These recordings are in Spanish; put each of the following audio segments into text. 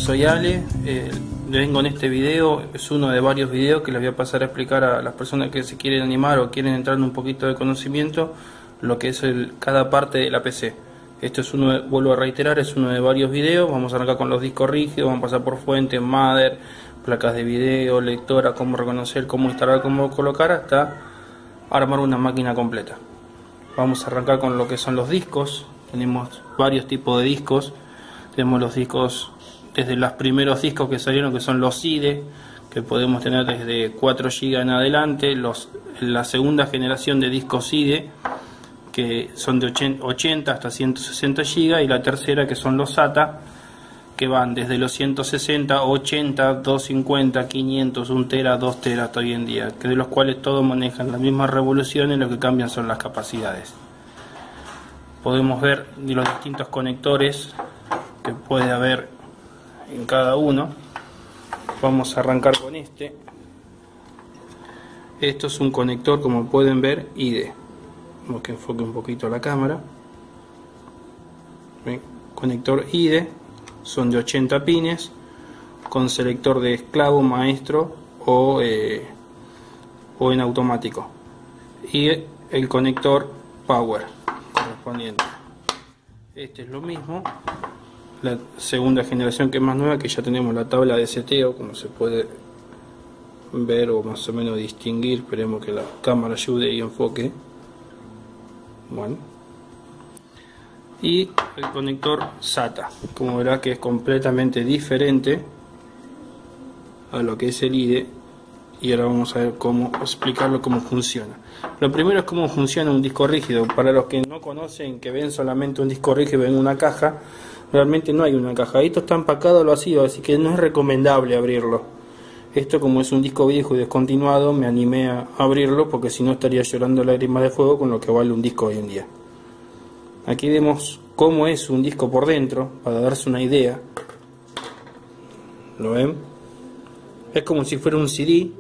soy Ale, vengo en este video, es uno de varios videos que les voy a pasar a explicar a las personas que se quieren animar o quieren entrar en un poquito de conocimiento lo que es cada parte de la PC. Esto es uno, vuelvo a reiterar, es uno de varios videos. Vamos a arrancar con los discos rígidos, vamos a pasar por fuente, mother, placas de video, lectora, cómo reconocer, cómo instalar, cómo colocar, hasta armar una máquina completa. Vamos a arrancar con lo que son los discos. Tenemos varios tipos de discos. Tenemos los discos desde los primeros discos que salieron, que son los IDE, que podemos tener desde 4 GB en adelante. La segunda generación de discos IDE, que son de 80 hasta 160 GB, y la tercera, que son los SATA, que van desde los 160, 80, 250, 500, 1 tera, 2 teras hasta hoy en día, que de los cuales todos manejan las mismas revoluciones, lo que cambian son las capacidades. Podemos ver de los distintos conectores que puede haber en cada uno. Vamos a arrancar con este. Esto es un conector, como pueden ver, IDE. Vamos que enfoque un poquito la cámara. ¿Ven? Conector IDE, son de 80 pines, con selector de esclavo, maestro o en automático. Y el conector Power correspondiente. Este es lo mismo. La segunda generación, que es más nueva, que ya tenemos la tabla de seteo, como se puede ver o más o menos distinguir. Esperemos que la cámara ayude y enfoque. Bueno, y el conector SATA, como verá que es completamente diferente a lo que es el IDE, y ahora vamos a ver cómo explicarlo, cómo funciona. Lo primero es cómo funciona un disco rígido. Para los que no conocen, que ven solamente un disco rígido en una caja, realmente no hay una caja. Esto está empacado al vacío, así que no es recomendable abrirlo. Esto, como es un disco viejo y descontinuado, me animé a abrirlo porque si no estaría llorando lágrimas de fuego con lo que vale un disco hoy en día. Aquí vemos cómo es un disco por dentro, para darse una idea. ¿Lo ven? Es como si fuera un CD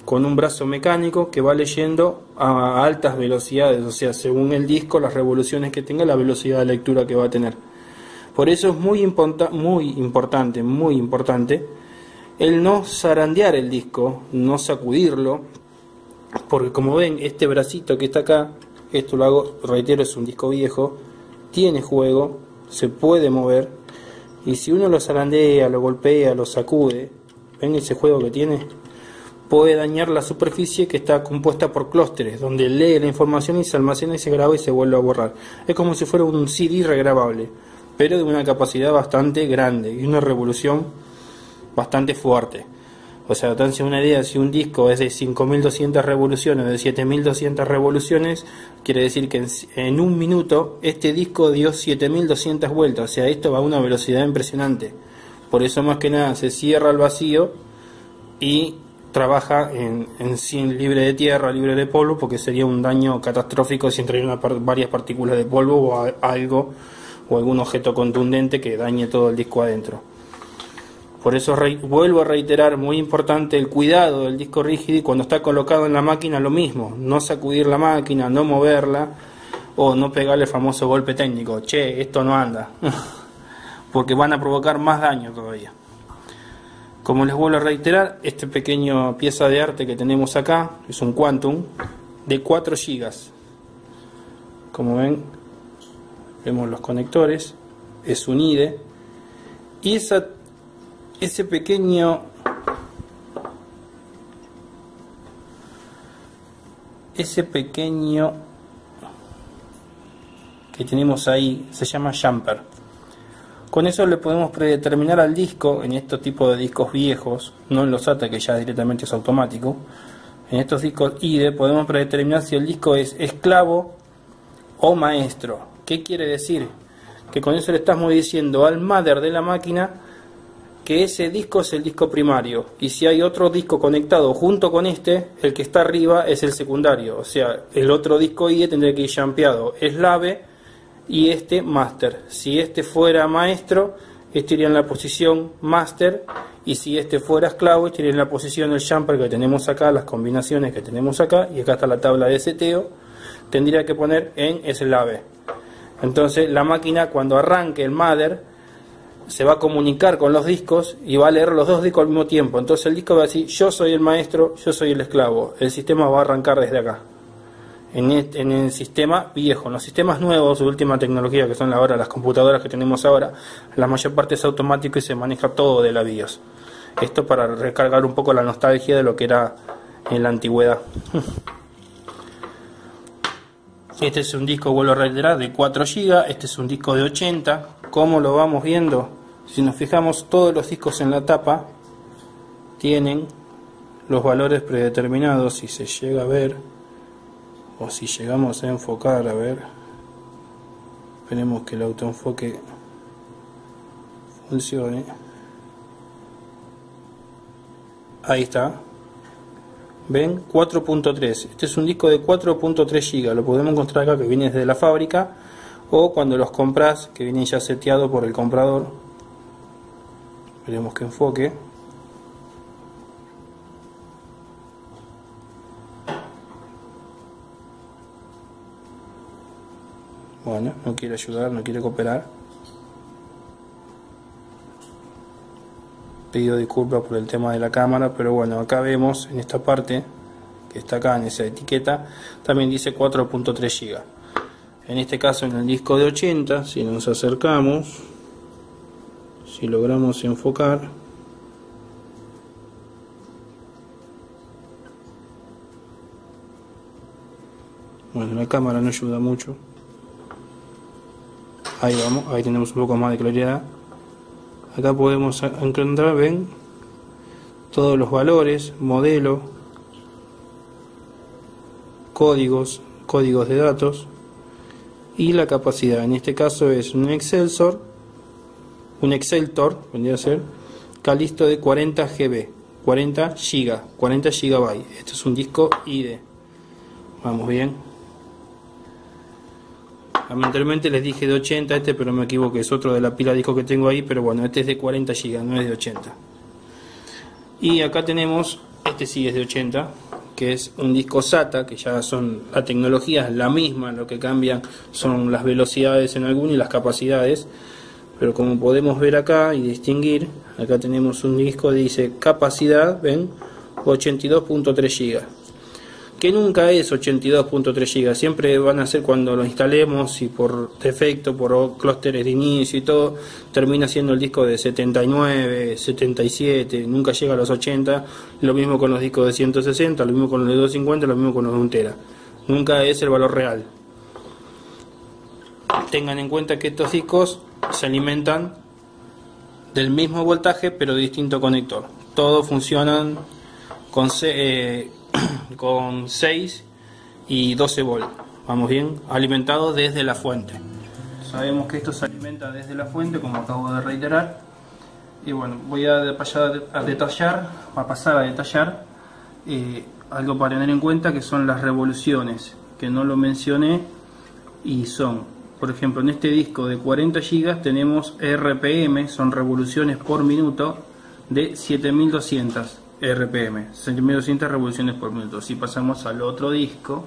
con un brazo mecánico que va leyendo a altas velocidades, o sea, según el disco, las revoluciones que tenga, la velocidad de lectura que va a tener. Por eso es muy importante el no zarandear el disco, no sacudirlo, porque como ven, este bracito que está acá, esto lo hago, reitero, es un disco viejo, tiene juego, se puede mover, y si uno lo zarandea, lo golpea, lo sacude, ven ese juego que tiene, puede dañar la superficie, que está compuesta por clústeres, donde lee la información y se almacena y se graba y se vuelve a borrar. Es como si fuera un CD regrabable, pero de una capacidad bastante grande y una revolución bastante fuerte. O sea, danse una idea, si un disco es de 5200 revoluciones, de 7200 revoluciones, quiere decir que en un minuto este disco dio 7200 vueltas. O sea, esto va a una velocidad impresionante. Por eso, más que nada, se cierra al vacío y trabaja en sin libre de tierra, libre de polvo, porque sería un daño catastrófico si entrarían varias partículas de polvo o algo o algún objeto contundente que dañe todo el disco adentro. Por eso vuelvo a reiterar, muy importante el cuidado del disco rígido, y cuando está colocado en la máquina lo mismo, no sacudir la máquina, no moverla o no pegarle el famoso golpe técnico, che, esto no anda, porque van a provocar más daño todavía. Como les vuelvo a reiterar, esta pequeña pieza de arte que tenemos acá es un Quantum de 4 GB. Como ven, vemos los conectores, es un IDE, y ese pequeño que tenemos ahí se llama jumper. Con eso le podemos predeterminar al disco, en estos tipos de discos viejos, no en los SATA, que ya directamente es automático. En estos discos IDE podemos predeterminar si el disco es esclavo o maestro. ¿Qué quiere decir? Que con eso le estamos diciendo al mother de la máquina que ese disco es el disco primario, y si hay otro disco conectado junto con este, el que está arriba es el secundario. O sea, el otro disco IDE tendría que ir jumpeado slave y este master. Si este fuera maestro, este iría en la posición master, y si este fuera esclavo, este iría en la posición del jumper que tenemos acá, las combinaciones que tenemos acá, y acá está la tabla de seteo, tendría que poner en slave. Entonces la máquina, cuando arranque el mother, se va a comunicar con los discos y va a leer los dos discos al mismo tiempo. Entonces el disco va a decir: yo soy el maestro, yo soy el esclavo. El sistema va a arrancar desde acá. En el sistema viejo. En los sistemas nuevos, de última tecnología, que son ahora las computadoras que tenemos ahora, la mayor parte es automático y se maneja todo de la BIOS. Esto para recargar un poco la nostalgia de lo que era en la antigüedad. Este es un disco, vuelvo a reiterar, de 4 GB. Este es un disco de 80. ¿Cómo lo vamos viendo? Si nos fijamos, todos los discos en la tapa tienen los valores predeterminados. Si se llega a ver, o si llegamos a enfocar, a ver, esperemos que el autoenfoque funcione. Ahí está. ¿Ven? 4.3. Este es un disco de 4.3 GB. Lo podemos encontrar acá, que viene desde la fábrica, o cuando los compras, que vienen ya seteados por el comprador. Esperemos que enfoque. Bueno, no quiere ayudar, no quiere cooperar. Pido disculpas por el tema de la cámara, pero bueno, acá vemos en esta parte que está acá en esa etiqueta, también dice 4.3 GB. En este caso, en el disco de 80, si nos acercamos, si logramos enfocar, bueno, la cámara no ayuda mucho. Ahí vamos, ahí tenemos un poco más de claridad. Acá podemos encontrar, ven, todos los valores, modelo, códigos de datos y la capacidad. En este caso es un Exceltor, vendría a ser Calisto de 40 GB, 40 GB, 40 GB. Este es un disco IDE. Vamos bien. Lamentablemente les dije de 80 pero me equivoqué, es otro de la pila de discos que tengo ahí, pero bueno, este es de 40 GB, no es de 80. Y acá tenemos, este sí es de 80, que es un disco SATA, que ya son, la tecnología es la misma, lo que cambian son las velocidades en alguno y las capacidades, pero como podemos ver acá y distinguir, acá tenemos un disco que dice capacidad, ven, 82.3 GB. Que nunca es 82.3 GB, siempre van a ser cuando lo instalemos y por defecto, por clústeres de inicio y todo, termina siendo el disco de 79, 77, nunca llega a los 80, lo mismo con los discos de 160, lo mismo con los de 250, lo mismo con los de 1 tera, nunca es el valor real. Tengan en cuenta que estos discos se alimentan del mismo voltaje pero de distinto conector, todos funcionan con 6 y 12 volts, vamos bien, alimentados desde la fuente. Sabemos que esto se alimenta desde la fuente, como acabo de reiterar. Y bueno, voy a pasar a detallar algo para tener en cuenta, que son las revoluciones, que no lo mencioné, y son, por ejemplo, en este disco de 40 GB tenemos RPM, son revoluciones por minuto, de 7200 RPM, 7200 revoluciones por minuto. Si pasamos al otro disco,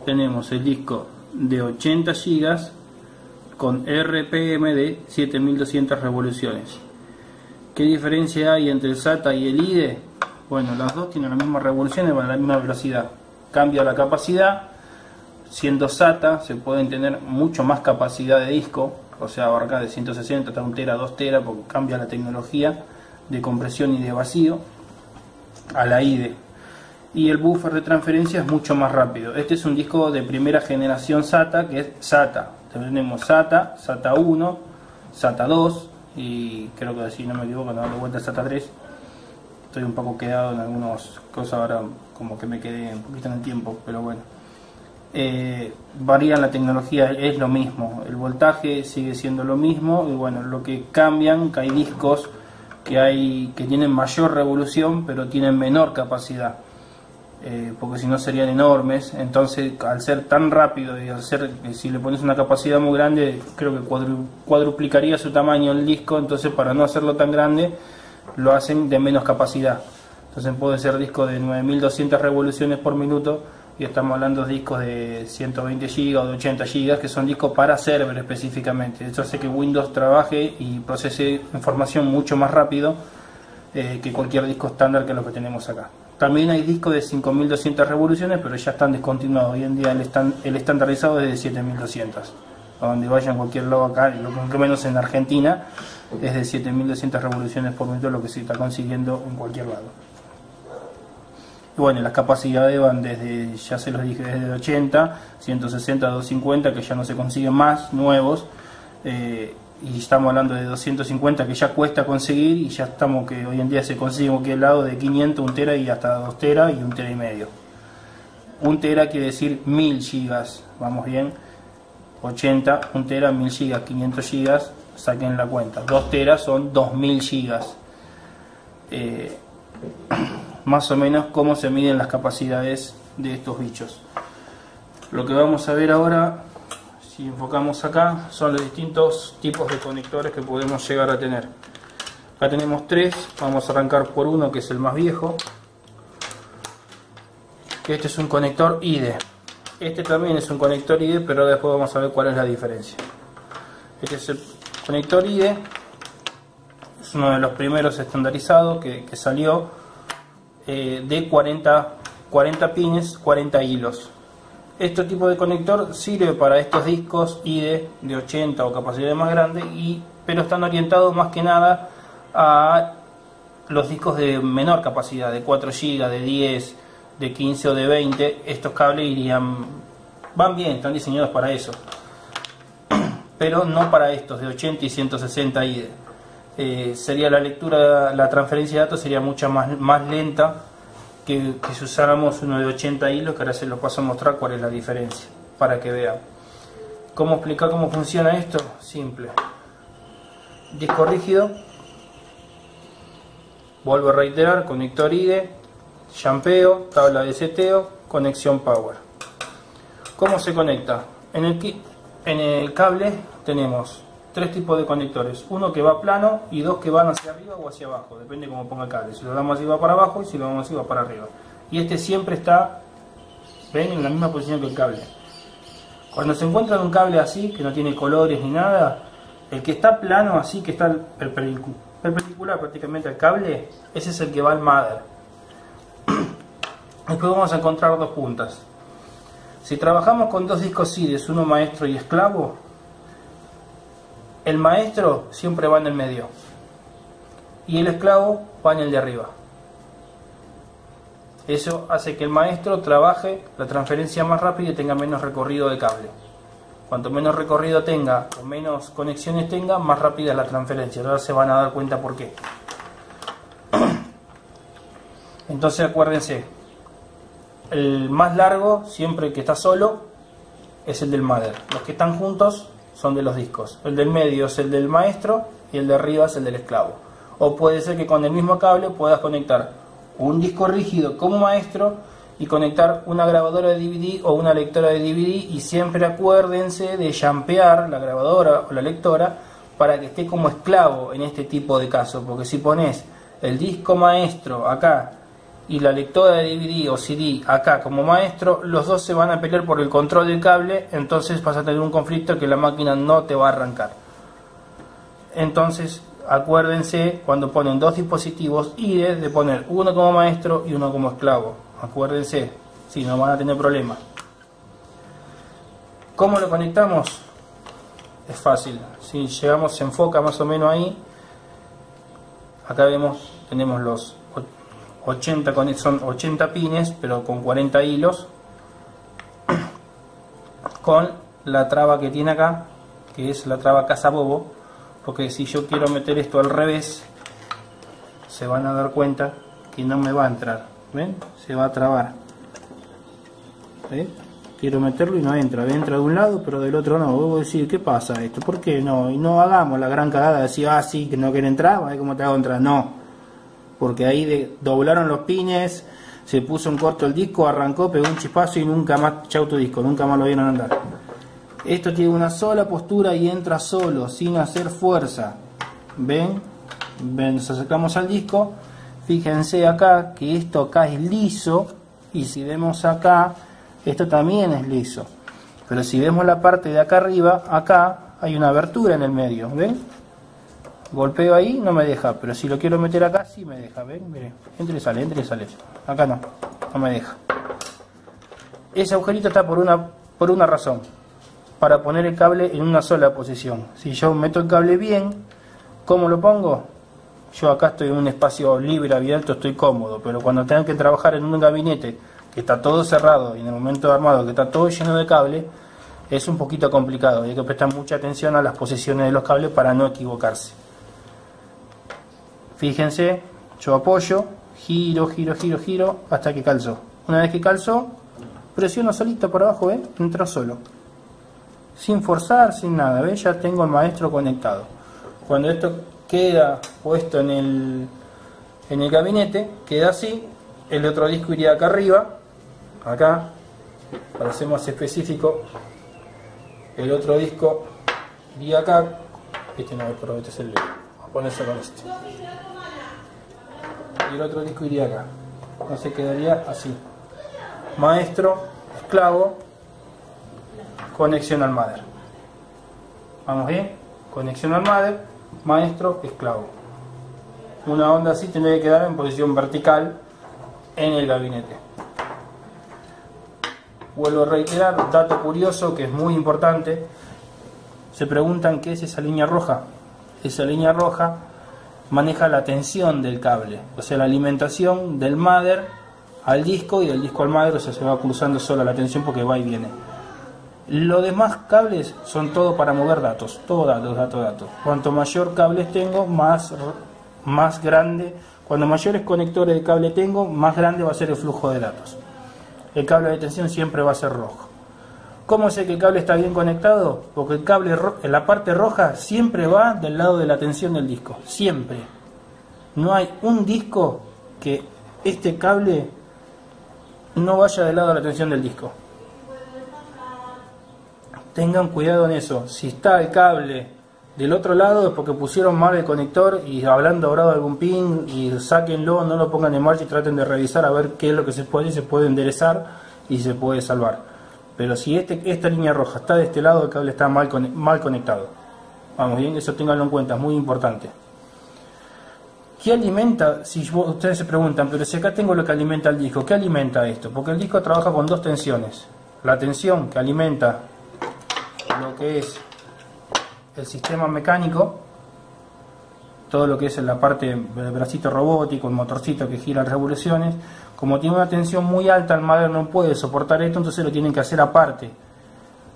tenemos el disco de 80 GB con RPM de 7200 revoluciones. ¿Qué diferencia hay entre el SATA y el IDE? Bueno, las dos tienen las mismas revoluciones, van a la misma velocidad. Cambia la capacidad, siendo SATA se pueden tener mucho más capacidad de disco, o sea, abarca de 160 hasta 1 tera, 2 tera, porque cambia la tecnología de compresión y de vacío a la IDE. Y el buffer de transferencia es mucho más rápido. Este es un disco de primera generación SATA, que es SATA. Tenemos SATA, SATA 1, SATA 2 y creo que si no me equivoco, dando vuelta al SATA 3. Estoy un poco quedado en algunas cosas ahora, como que me quedé un poquito en el tiempo, pero bueno. Varía la tecnología, es lo mismo. El voltaje sigue siendo lo mismo y bueno, lo que cambian, que hay discos que tienen mayor revolución pero tienen menor capacidad, porque si no serían enormes. Entonces, al ser tan rápido y si le pones una capacidad muy grande, creo que cuadruplicaría su tamaño el disco. Entonces, para no hacerlo tan grande, lo hacen de menos capacidad. Entonces puede ser disco de 9200 revoluciones por minuto y estamos hablando de discos de 120 GB o de 80 GB, que son discos para server específicamente. Eso hace que Windows trabaje y procese información mucho más rápido que cualquier disco estándar que lo que tenemos acá. También hay discos de 5200 revoluciones, pero ya están descontinuados. Hoy en día el estandarizado es de 7200. A donde vayan cualquier lado acá, lo que menos en Argentina, es de 7200 revoluciones por minuto lo que se está consiguiendo en cualquier lado. Y bueno, las capacidades van desde, ya se los dije, desde 80, 160, 250, que ya no se consiguen más, nuevos. Y estamos hablando de 250 que ya cuesta conseguir, y ya estamos que hoy en día se consigue en cualquier lado de 500, 1 tera y hasta 2 tera y 1 tera y medio. 1 tera quiere decir 1000 gigas, vamos bien. 80, 1 tera, 1000 gigas, 500 gigas, saquen la cuenta. 2 teras son 2000 gigas. Más o menos cómo se miden las capacidades de estos bichos. Lo que vamos a ver ahora, si enfocamos acá, son los distintos tipos de conectores que podemos llegar a tener. Acá tenemos 3, vamos a arrancar por uno que es el más viejo. Este es un conector IDE. Este también es un conector IDE, pero después vamos a ver cuál es la diferencia. Este es el conector IDE, es uno de los primeros estandarizados que salió, de 40 pines, 40 hilos. Este tipo de conector sirve para estos discos IDE de 80 o capacidades más grandes, pero están orientados más que nada a los discos de menor capacidad, de 4 GB, de 10, de 15 o de 20. Estos cables van bien, están diseñados para eso, pero no para estos de 80 y 160 IDE. Sería la lectura, la transferencia de datos sería mucho más lenta que si usáramos uno de 80 hilos, que ahora se los paso a mostrar cuál es la diferencia, para que vean. ¿Cómo explicar cómo funciona esto? Simple. Disco rígido, vuelvo a reiterar, conector IDE, llampeo, tabla de seteo, conexión power. ¿Cómo se conecta? En el cable tenemos 3 tipos de conectores, uno que va plano y 2 que van hacia arriba o hacia abajo, depende cómo ponga el cable. Si lo damos así va para abajo, y si lo damos así va para arriba. Y este siempre está, ven, en la misma posición que el cable. Cuando se encuentra un cable así, que no tiene colores ni nada, el que está plano así, que está perpendicular prácticamente al cable, ese es el que va al mother. Después vamos a encontrar 2 puntas. Si trabajamos con 2 discos IDE, uno maestro y esclavo, el maestro siempre va en el medio y el esclavo va en el de arriba. Eso hace que el maestro trabaje la transferencia más rápido y tenga menos recorrido de cable. Cuanto menos recorrido tenga o menos conexiones tenga, más rápida es la transferencia. Ahora se van a dar cuenta por qué. Entonces acuérdense, el más largo, siempre que está solo, es el del mother. Los que están juntos son de los discos. El del medio es el del maestro y el de arriba es el del esclavo. O puede ser que con el mismo cable puedas conectar un disco rígido como maestro y conectar una grabadora de DVD o una lectora de DVD, y siempre acuérdense de jumpear la grabadora o la lectora para que esté como esclavo en este tipo de casos, porque si pones el disco maestro acá y la lectora de DVD o CD acá como maestro, los dos se van a pelear por el control del cable, entonces vas a tener un conflicto que la máquina no te va a arrancar. Entonces acuérdense, cuando ponen 2 dispositivos IDE, de poner uno como maestro y uno como esclavo. Acuérdense, si no van a tener problemas. ¿Cómo lo conectamos? Es fácil. Si llegamos, se enfoca más o menos ahí. Acá vemos, tenemos los 80, son 80 pines, pero con 40 hilos, con la traba que tiene acá, que es la traba cazabobo, porque si yo quiero meter esto al revés, se van a dar cuenta que no me va a entrar. ¿Ven? Se va a trabar. ¿Ven? Quiero meterlo y no entra. Entra de un lado, pero del otro no. Voy a decir, ¿qué pasa esto? ¿Por qué no? Y no hagamos la gran cagada de decir, sí, que no quiere entrar, a ver cómo te hago entrar. No. Porque ahí doblaron los pines, se puso en corto el disco, arrancó, pegó un chispazo y nunca más, chau tu disco, nunca más lo vieron andar. Esto tiene una sola postura y entra solo, sin hacer fuerza. ¿Ven? Nos acercamos al disco. Fíjense acá que esto acá es liso, y si vemos acá Esto también es liso. Pero si vemos la parte de acá arriba, acá hay una abertura en el medio, ¿ven? Golpeo ahí, no me deja, pero si lo quiero meter acá, sí me deja, ¿ven? Mire, entra y sale, entra y sale. Acá no, no me deja. Ese agujerito está por una razón, para poner el cable en una sola posición. Si yo meto el cable bien, ¿cómo lo pongo? Yo acá estoy en un espacio libre, abierto, estoy cómodo, pero cuando tengo que trabajar en un gabinete que está todo cerrado y en el momento de armado que está todo lleno de cable, es un poquito complicado. Hay que prestar mucha atención a las posiciones de los cables para no equivocarse. Fíjense, yo apoyo, giro, giro, giro, giro hasta que calzó. Una vez que calzó, presiono solito por abajo, ¿ven? Entró solo. Sin forzar, sin nada, ¿ven? Ya tengo el maestro conectado. Cuando esto queda puesto en el gabinete, queda así. El otro disco iría acá arriba, acá, para ser más específico. El otro disco iría acá. Este no, pero este es el... Vamos a ponerse con este. Y el otro disco iría acá. Entonces quedaría así. Maestro, esclavo, conexión al mother. Vamos bien, conexión al mother, maestro, esclavo. Una onda así tendría que quedar en posición vertical en el gabinete. Vuelvo a reiterar, dato curioso que es muy importante. Se preguntan qué es esa línea roja. Esa línea roja maneja la tensión del cable, o sea, la alimentación del mother al disco y del disco al mother, o sea, se va cruzando sola la tensión porque va y viene. Los demás cables son todo para mover datos, todo datos, datos. Cuanto mayor cables tengo, más grande, cuando mayores conectores de cable tengo, más grande va a ser el flujo de datos. El cable de tensión siempre va a ser rojo. ¿Cómo sé que el cable está bien conectado? Porque el cable en la parte roja siempre va del lado de la tensión del disco, siempre. No hay un disco que este cable no vaya del lado de la tensión del disco. Tengan cuidado en eso. Si está el cable del otro lado es porque pusieron mal el conector y habrán doblado algún pin, y sáquenlo, no lo pongan en marcha y traten de revisar a ver qué es lo que se puede enderezar y se puede salvar. Pero si esta línea roja está de este lado, el cable está mal conectado. Vamos bien, eso ténganlo en cuenta, es muy importante. ¿Qué alimenta? Si ustedes se preguntan, pero si acá tengo lo que alimenta el disco, ¿qué alimenta esto? Porque el disco trabaja con dos tensiones. La tensión que alimenta lo que es el sistema mecánico, todo lo que es en la parte del bracito robótico, el motorcito que gira revoluciones. Como tiene una tensión muy alta, el mother no puede soportar esto, entonces lo tienen que hacer aparte.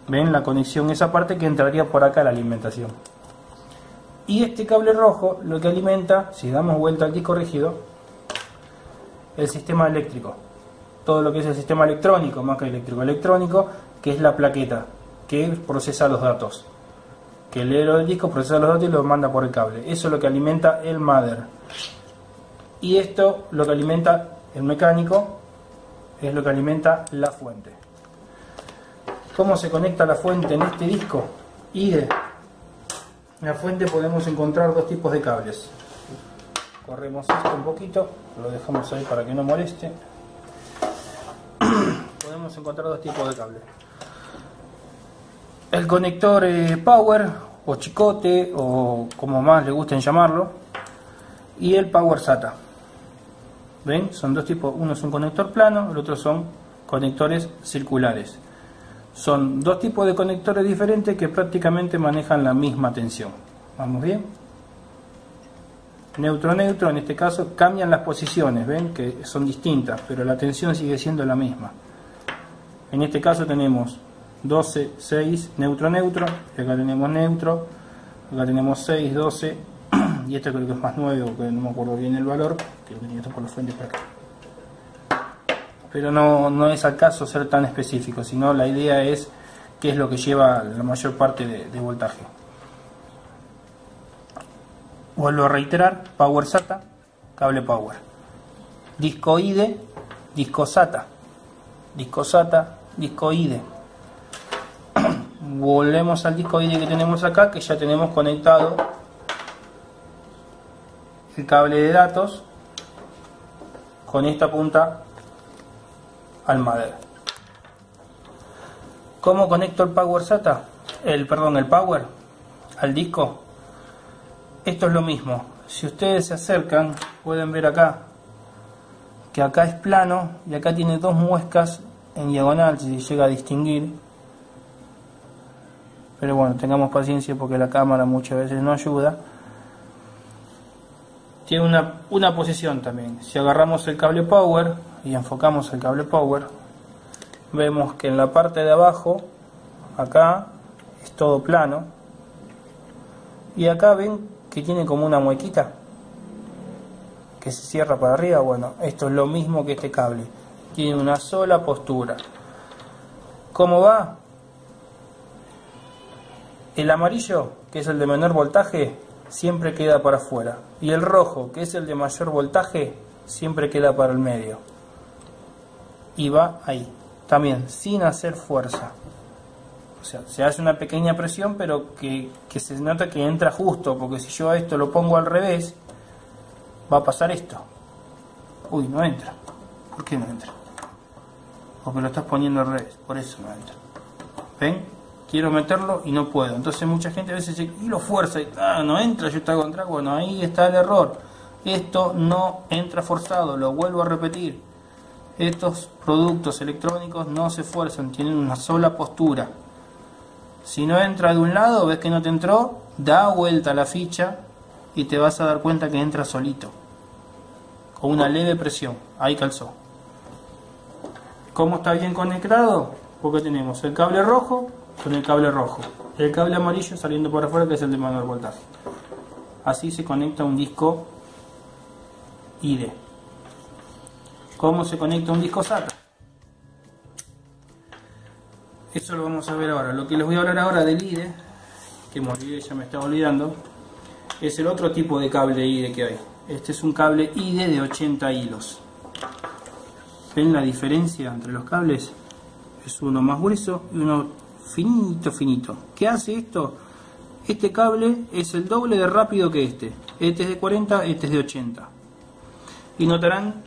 ¿Ven? La conexión, esa parte que entraría por acá la alimentación. Y este cable rojo lo que alimenta, si damos vuelta al disco rígido, el sistema eléctrico. Todo lo que es el sistema electrónico, más que eléctrico, que es la plaqueta que procesa los datos. Que lee lo del disco, procesa los datos y los manda por el cable. Eso es lo que alimenta el mother. Y esto, lo que alimenta el mecánico, es lo que alimenta la fuente. ¿Cómo se conecta la fuente en este disco? En la fuente podemos encontrar dos tipos de cables. Corremos esto un poquito, lo dejamos ahí para que no moleste. Podemos encontrar dos tipos de cables. El conector power o chicote, o como más le gusten llamarlo, y el power SATA. ¿Ven? Son dos tipos, uno es un conector plano, el otro son conectores circulares. Son dos tipos de conectores diferentes que prácticamente manejan la misma tensión. ¿Vamos bien? Neutro-neutro, en este caso cambian las posiciones, ven que son distintas, pero la tensión sigue siendo la misma. En este caso tenemos 12, 6, neutro-neutro, acá tenemos neutro, acá tenemos 6, 12, y este creo que es más nuevo, que no me acuerdo bien el valor, que lo tenía por la fuente por acá. Pero no es al caso ser tan específico, sino la idea es qué es lo que lleva la mayor parte de voltaje. Vuelvo a reiterar, power SATA, cable power. Disco IDE, disco SATA. Disco SATA, disco IDE. Volvemos al disco IDE que tenemos acá, que ya tenemos conectado el cable de datos con esta punta al mother. ¿Cómo conecto el Power SATA? El Power al disco. Esto es lo mismo. Si ustedes se acercan, pueden ver acá que acá es plano y acá tiene dos muescas en diagonal, si se llega a distinguir. Pero bueno, tengamos paciencia porque la cámara muchas veces no ayuda. Tiene una posición también. Si agarramos el cable Power y enfocamos el cable Power, vemos que en la parte de abajo, acá, es todo plano. Y acá ven que tiene como una muequita que se cierra para arriba. Bueno, esto es lo mismo que este cable. Tiene una sola postura. ¿Cómo va? El amarillo, que es el de menor voltaje, siempre queda para afuera. Y el rojo, que es el de mayor voltaje, siempre queda para el medio. Y va ahí. También, sin hacer fuerza. O sea, se hace una pequeña presión, pero que se nota que entra justo. Porque si yo a esto lo pongo al revés, va a pasar esto. Uy, no entra. ¿Por qué no entra? Porque lo estás poniendo al revés. Por eso no entra. ¿Ven? Quiero meterlo y no puedo. Entonces mucha gente a veces dice, y lo fuerza, y no entra, yo estoy contra. Bueno, ahí está el error. Esto no entra forzado, lo vuelvo a repetir. Estos productos electrónicos no se fuerzan, tienen una sola postura. Si no entra de un lado, ves que no te entró, da vuelta a la ficha y te vas a dar cuenta que entra solito. Con una leve presión. Ahí calzó. ¿Cómo está bien conectado? Porque tenemos el cable rojo con el cable rojo, el cable amarillo saliendo por afuera, que es el de menor voltaje. Así se conecta un disco ID. ¿Cómo se conecta un disco SATA? Eso lo vamos a ver ahora. Lo que les voy a hablar ahora del ID, que me olvidé, ya me estaba olvidando, es el otro tipo de cable ID que hay. Este es un cable ID de 80 hilos. ¿Ven la diferencia entre los cables? Es uno más grueso y uno finito. ¿Qué hace esto? Este cable es el doble de rápido que este. Este es de 40, este es de 80. Y notarán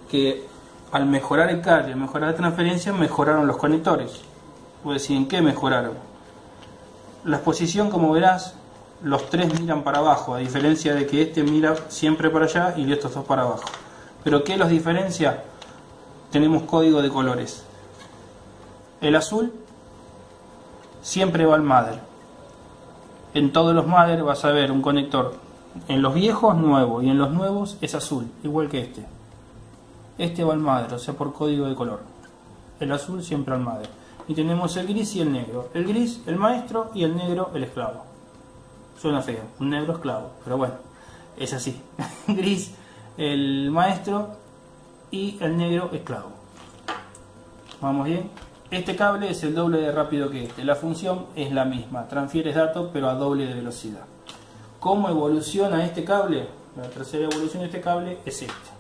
que al mejorar el cable, al mejorar la transferencia, mejoraron los conectores. Voy a decir, ¿en qué mejoraron? La exposición, como verás, los tres miran para abajo, a diferencia de que este mira siempre para allá y estos dos para abajo. ¿Pero qué los diferencia? Tenemos código de colores. El azul siempre va al mother. En todos los mother vas a ver un conector, en los viejos nuevo y en los nuevos es azul, igual que este. Este va al mother, o sea por código de color. El azul siempre al mother. Y tenemos el gris y el negro. El gris el maestro y el negro el esclavo. Suena feo, un negro esclavo, pero bueno, es así. Gris el maestro y el negro esclavo. ¿Vamos bien? Este cable es el doble de rápido que este. La función es la misma. Transfieres datos pero a doble de velocidad. ¿Cómo evoluciona este cable? La tercera evolución de este cable es este.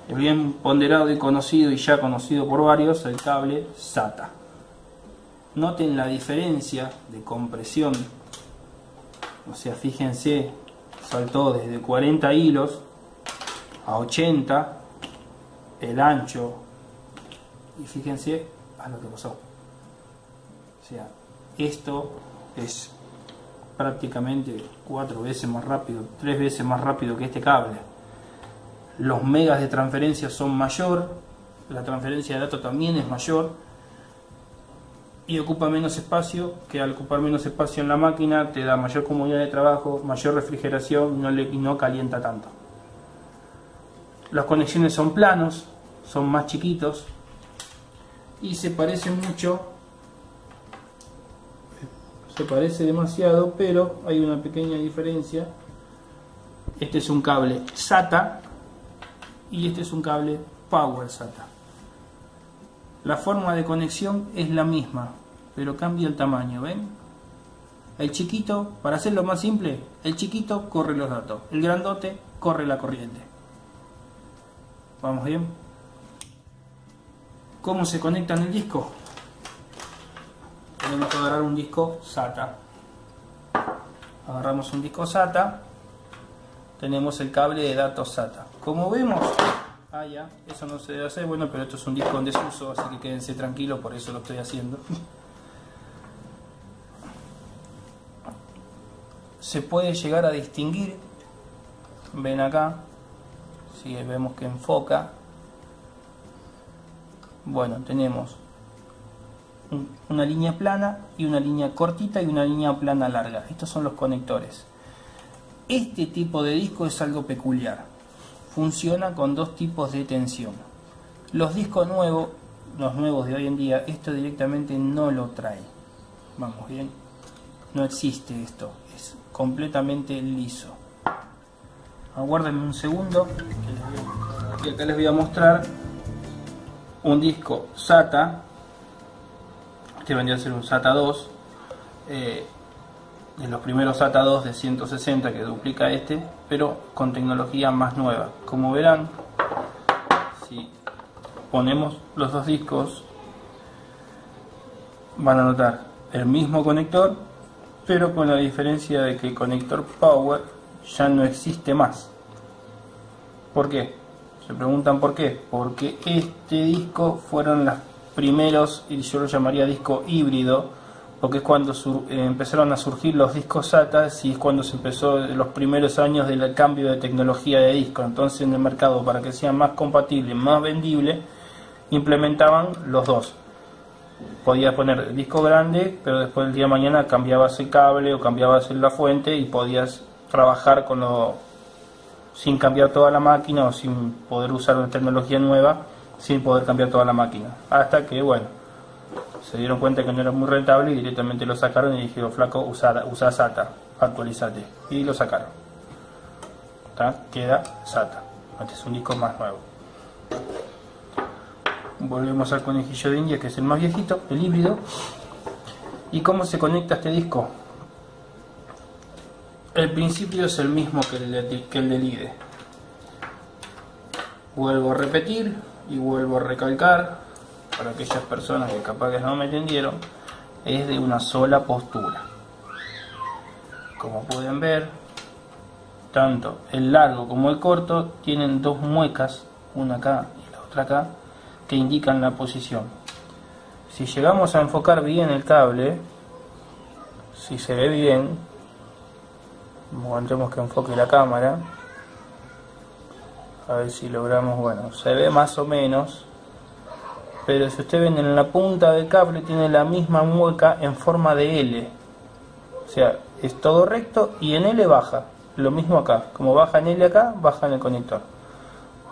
El bien ponderado y conocido, y ya conocido por varios, el cable SATA. Noten la diferencia de compresión. O sea, fíjense, saltó desde 40 hilos a 80 el ancho. Y fíjense a lo que pasó. O sea, esto es prácticamente 4 veces más rápido, 3 veces más rápido que este cable. Los megas de transferencia son mayor, la transferencia de datos también es mayor y ocupa menos espacio, que al ocupar menos espacio en la máquina te da mayor comodidad de trabajo, mayor refrigeración y no calienta tanto. Las conexiones son planos, son más chiquitos y se parecen mucho, se parece demasiado, pero hay una pequeña diferencia. Este es un cable SATA y este es un cable Power SATA. La forma de conexión es la misma, pero cambia el tamaño, ¿ven? El chiquito, para hacerlo más simple, el chiquito corre los datos, el grandote corre la corriente. ¿Vamos bien? ¿Cómo se conecta en el disco? Tenemos que agarrar un disco SATA. Agarramos un disco SATA. Tenemos el cable de datos SATA. Como vemos, Ah, ya, eso no se debe hacer, bueno, pero esto es un disco en desuso, así que quédense tranquilos, por eso lo estoy haciendo. Se puede llegar a distinguir, ven acá, si vemos que enfoca, bueno, tenemos una línea plana y una línea cortita y una línea plana larga. Estos son los conectores. Este tipo de disco es algo peculiar. Funciona con dos tipos de tensión. Los discos nuevos, los nuevos de hoy en día, esto directamente no lo trae. Vamos bien. No existe esto. Es completamente liso. Aguárdenme un segundo. Que acá les voy a mostrar un disco SATA. Este vendría a ser un SATA 2. De los primeros SATA 2 de 160 que duplica este, pero con tecnología más nueva. Como verán, si ponemos los dos discos, van a notar el mismo conector, pero con la diferencia de que el conector Power ya no existe más. ¿Por qué? Se preguntan por qué. Porque este disco fueron los primeros, y yo lo llamaría disco híbrido, porque es cuando empezaron a surgir los discos SATA y es cuando se empezó los primeros años del cambio de tecnología de disco. Entonces en el mercado, para que sea más compatible, más vendible, implementaban los dos. Podías poner el disco grande, pero después del día de mañana cambiabas el cable o cambiabas la fuente y podías trabajar con sin cambiar toda la máquina o sin poder usar una tecnología nueva, sin poder cambiar toda la máquina. Hasta que, bueno, se dieron cuenta que no era muy rentable y directamente lo sacaron y dijeron: flaco, usa SATA, actualizate. Y lo sacaron. Queda SATA. Este es un disco más nuevo. Volvemos al conejillo de India, que es el más viejito, el híbrido. ¿Y cómo se conecta este disco? El principio es el mismo que el del IDE. Vuelvo a repetir y vuelvo a recalcar, para aquellas personas que capaz que no me entendieron, es de una sola postura. Como pueden ver, tanto el largo como el corto tienen dos muecas, una acá y la otra acá, que indican la posición. Si llegamos a enfocar bien el cable, si se ve bien, aguantemos que enfoque la cámara, a ver si logramos, bueno, se ve más o menos. Pero si ustedes ven, en la punta del cable tiene la misma mueca en forma de L. O sea, es todo recto y en L baja. Lo mismo acá. Como baja en L acá, baja en el conector.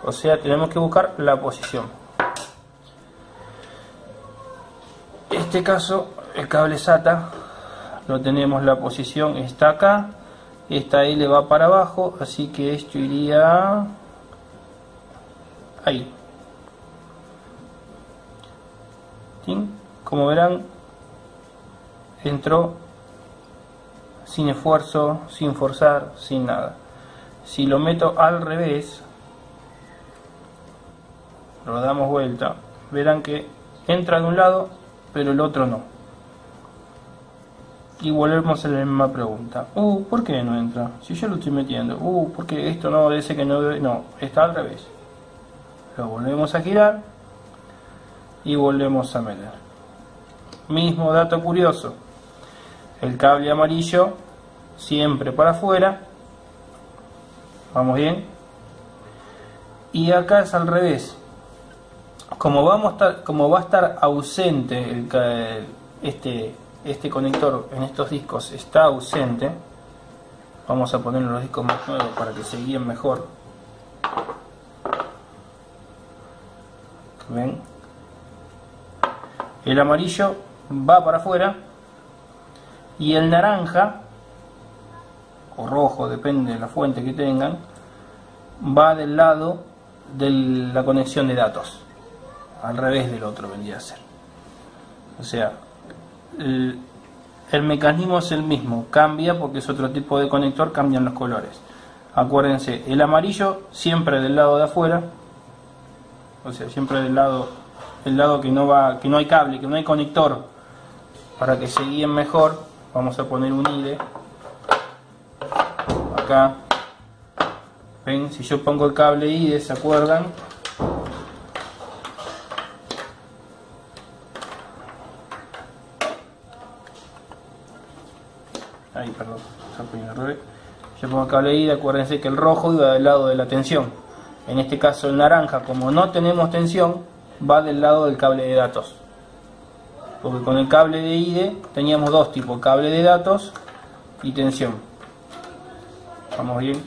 O sea, tenemos que buscar la posición. En este caso, el cable SATA, lo tenemos, la posición está acá. Esta L va para abajo, así que esto iría ahí. Como verán, entró sin esfuerzo, sin forzar, sin nada. Si lo meto al revés, lo damos vuelta, verán que entra de un lado pero el otro no. Y volvemos a la misma pregunta: ¿por qué no entra? Si yo lo estoy metiendo, porque esto no, dice que no, está al revés. Lo volvemos a girar y volvemos a meter. Mismo dato curioso, el cable amarillo siempre para afuera, vamos bien, y acá es al revés. Como va a estar ausente este conector en estos discos, está ausente, vamos a poner los discos más nuevos para que se guíen mejor. ¿Ven? El amarillo va para afuera y el naranja o rojo, depende de la fuente que tengan, va del lado de la conexión de datos, al revés del otro vendría a ser. O sea, el mecanismo es el mismo, cambia porque es otro tipo de conector, cambian los colores. Acuérdense, el amarillo siempre del lado de afuera, o sea, siempre del lado que no hay cable, que no hay conector, para que se guíen mejor. Vamos a poner un IDE acá. Ven, si yo pongo el cable IDE, ¿se acuerdan? ahí, perdón, al revés. Yo pongo el cable de ida, acuérdense que el rojo iba del lado de la tensión. En este caso el naranja, como no tenemos tensión, va del lado del cable de datos. Porque con el cable de IDE teníamos dos tipos, cable de datos y tensión. ¿Vamos bien?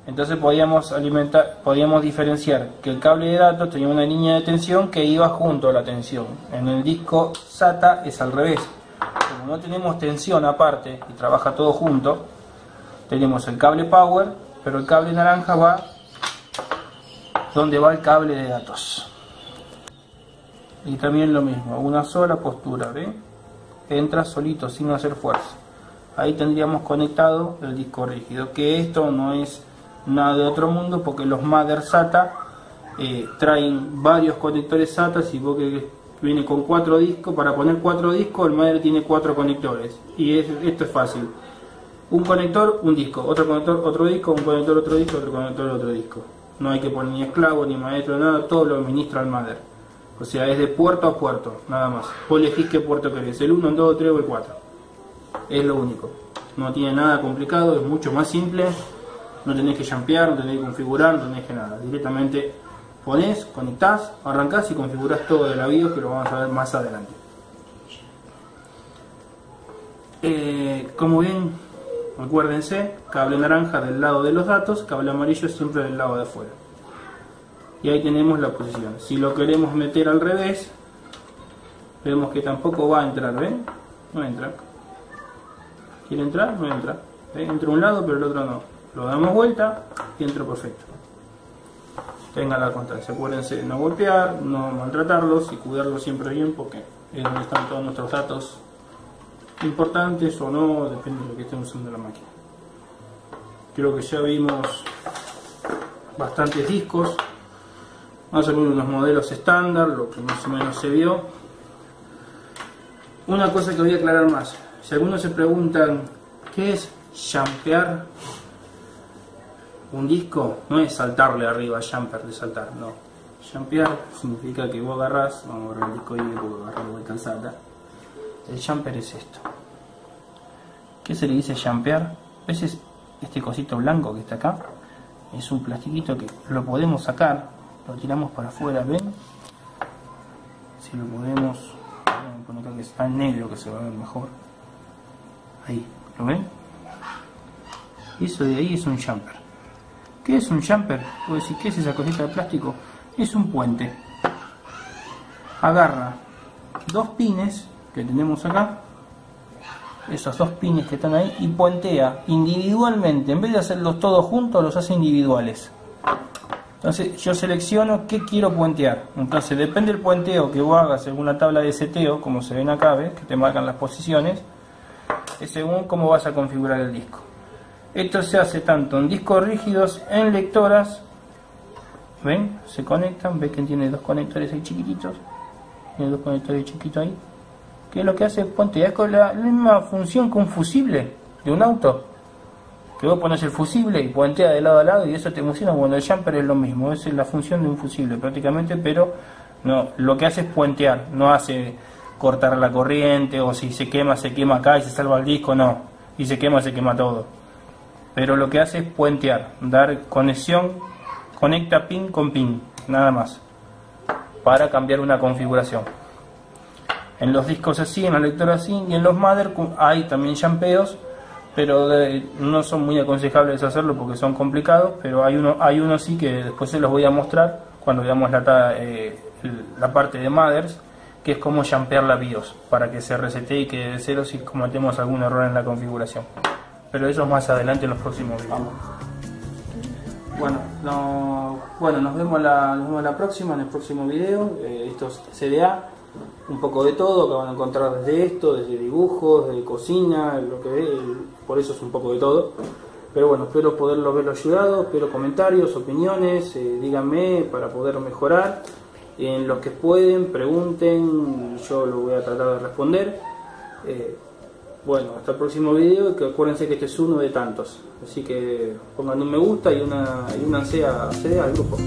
Entonces podíamos diferenciar que el cable de datos tenía una línea de tensión que iba junto a la tensión. En el disco SATA es al revés. Como no tenemos tensión aparte y trabaja todo junto, tenemos el cable power, pero el cable naranja va donde va el cable de datos. Y también lo mismo, una sola postura, ¿ve? Entra solito sin hacer fuerza. Ahí tendríamos conectado el disco rígido, que esto no es nada de otro mundo, porque los Mother SATA traen varios conectores SATA. Si vos que viene con 4 discos, para poner 4 discos el Mother tiene 4 conectores, y esto es fácil: un conector, un disco, otro conector, otro disco, un conector, otro disco, otro conector, otro disco. No hay que poner ni esclavo, ni maestro, nada, todo lo administra el Mother. O sea, es de puerto a puerto, nada más. Vos elegís qué puerto querés, el 1, el 2, el 3 o el 4. Es lo único. No tiene nada complicado, es mucho más simple. No tenés que jampear, no tenés que configurar, no tenés que nada. Directamente ponés, conectás, arrancás y configurás todo de la BIOS, que lo vamos a ver más adelante. Como bien, acuérdense, cable naranja del lado de los datos, cable amarillo siempre del lado de afuera. Y ahí tenemos la posición. Si lo queremos meter al revés, vemos que tampoco va a entrar, ¿ven? No entra. ¿Quiere entrar? No entra. Entra un lado pero el otro no. Lo damos vuelta y entra perfecto. Tengan la constancia. Acuérdense de no golpear, no maltratarlos y cuidarlos siempre bien, porque es donde están todos nuestros datos importantes o no, depende de lo que estén usando la máquina. Creo que ya vimos bastantes discos. Vamos a ver unos modelos estándar, lo que más o menos se vio. Una cosa que voy a aclarar más: si algunos se preguntan ¿qué es jampear un disco? No es saltarle arriba, jumper de saltar, no. Jampear significa que vos agarrás, vamos a agarrar el disco y puedo agarrar de vuelta al SATA. El jumper es esto. ¿Qué se le dice jampear? ¿Ves este cosito blanco que está acá? Es un plastiquito que lo podemos sacar, lo tiramos para afuera, ¿ven? Si lo podemos, vamos a poner acá que está en negro, que se va a ver mejor. Ahí, ¿lo ven? Eso de ahí es un jumper. ¿Qué es un jumper? Puedo decir, ¿qué es esa cosita de plástico? Es un puente. Agarra dos pines que tenemos acá, esos dos pines que están ahí, y puentea individualmente. En vez de hacerlos todos juntos, los hace individuales. Entonces yo selecciono qué quiero puentear. Entonces depende del puenteo que vos hagas según la tabla de seteo, como se ven acá, ¿ves? Que te marcan las posiciones, es según cómo vas a configurar el disco. Esto se hace tanto en discos rígidos, en lectoras. ¿Ven? Se conectan, ven que tiene dos conectores ahí chiquititos. Tiene dos conectores chiquitos ahí. ¿Qué es lo que hace? Puentea. Es con la misma función que un fusible de un auto. Que vos pones el fusible y puentea de lado a lado y eso te funciona. Bueno, el jumper es lo mismo, es la función de un fusible prácticamente, pero no, lo que hace es puentear, no hace cortar la corriente, o si se quema acá y se salva el disco, no, y se quema todo. Pero lo que hace es puentear, dar conexión, conecta pin con pin, nada más, para cambiar una configuración. En los discos así, en la lectora así, y en los Mother hay también jampeos, pero no son muy aconsejables hacerlo porque son complicados, pero hay uno sí que después se los voy a mostrar cuando veamos la parte de Mothers, que es como jampear la BIOS para que se resetee y quede de cero si cometemos algún error en la configuración. Pero eso más adelante en los próximos videos. Bueno, nos vemos la próxima, en el próximo video. Esto es CDA, un poco de todo que van a encontrar desde esto, desde dibujos, de cocina, lo que por eso es un poco de todo. Pero bueno, espero poderlo verlo ayudado, espero comentarios, opiniones, díganme para poder mejorar. En lo que pueden, pregunten, yo lo voy a tratar de responder. Bueno, hasta el próximo video, que acuérdense que este es uno de tantos. Así que pongan un me gusta y únanse a CDA al grupo.